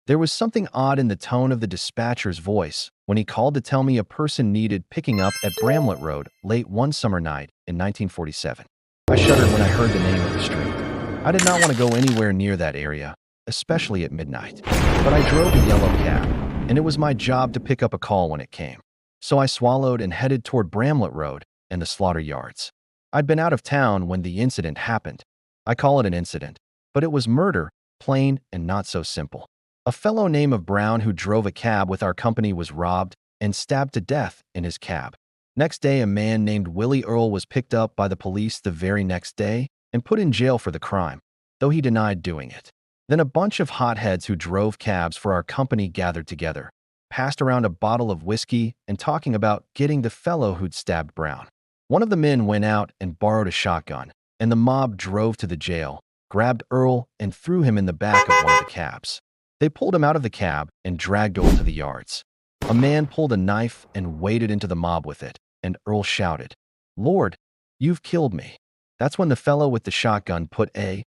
There was something odd in the tone of the dispatcher's voice when he called to tell me a person needed picking up at Bramlett Road late one summer night in 1947. I shuddered when I heard the name of the street. I did not want to go anywhere near that area, especially at midnight. But I drove a yellow cab, and it was my job to pick up a call when it came. So I swallowed and headed toward Bramlett Road and the slaughter yards. I'd been out of town when the incident happened. I call it an incident, but it was murder, plain and not so simple. A fellow named Brown who drove a cab with our company was robbed and stabbed to death in his cab. Next day, a man named Willie Earl was picked up by the police the very next day and put in jail for the crime, though he denied doing it. Then a bunch of hotheads who drove cabs for our company gathered together, passed around a bottle of whiskey and talking about getting the fellow who'd stabbed Brown. One of the men went out and borrowed a shotgun, and the mob drove to the jail, grabbed Earl, and threw him in the back of one of the cabs. They pulled him out of the cab and dragged Earl to the yards. A man pulled a knife and waded into the mob with it, and Earl shouted, "Lord, you've killed me." That's when the fellow with the shotgun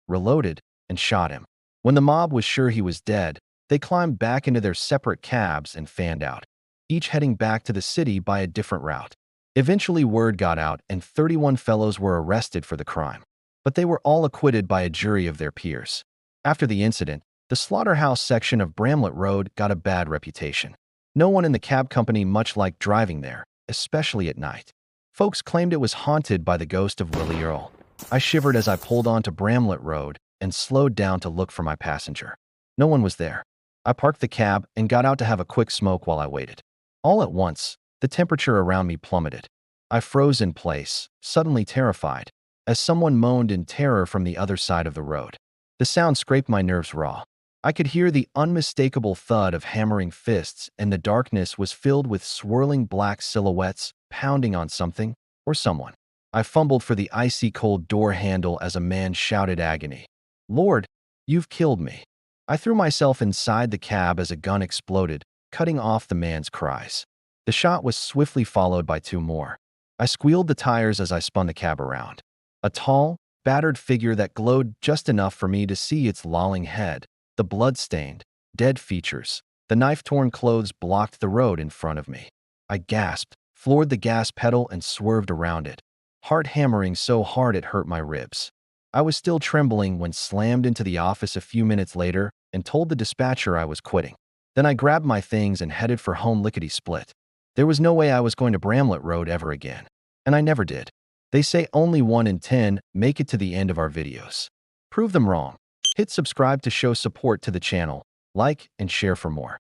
reloaded, and shot him. When the mob was sure he was dead, they climbed back into their separate cabs and fanned out, each heading back to the city by a different route. Eventually, word got out and 31 fellows were arrested for the crime, but they were all acquitted by a jury of their peers. After the incident, the slaughterhouse section of Bramlett Road got a bad reputation. No one in the cab company much liked driving there, especially at night. Folks claimed it was haunted by the ghost of Willie Earl. I shivered as I pulled onto Bramlett Road and slowed down to look for my passenger. No one was there. I parked the cab and got out to have a quick smoke while I waited. All at once, the temperature around me plummeted. I froze in place, suddenly terrified, as someone moaned in terror from the other side of the road. The sound scraped my nerves raw. I could hear the unmistakable thud of hammering fists, and the darkness was filled with swirling black silhouettes pounding on something or someone. I fumbled for the icy cold door handle as a man shouted agony. "Lord, you've killed me." I threw myself inside the cab as a gun exploded, cutting off the man's cries. The shot was swiftly followed by two more. I squealed the tires as I spun the cab around. A tall, battered figure that glowed just enough for me to see its lolling head. The blood-stained, dead features, the knife-torn clothes blocked the road in front of me. I gasped, floored the gas pedal, and swerved around it, heart hammering so hard it hurt my ribs. I was still trembling when slammed into the office a few minutes later and told the dispatcher I was quitting. Then I grabbed my things and headed for home lickety-split. There was no way I was going to Bramlett Road ever again, and I never did. They say only 1 in 10 make it to the end of our videos. Prove them wrong. Hit subscribe to show support to the channel, like and share for more.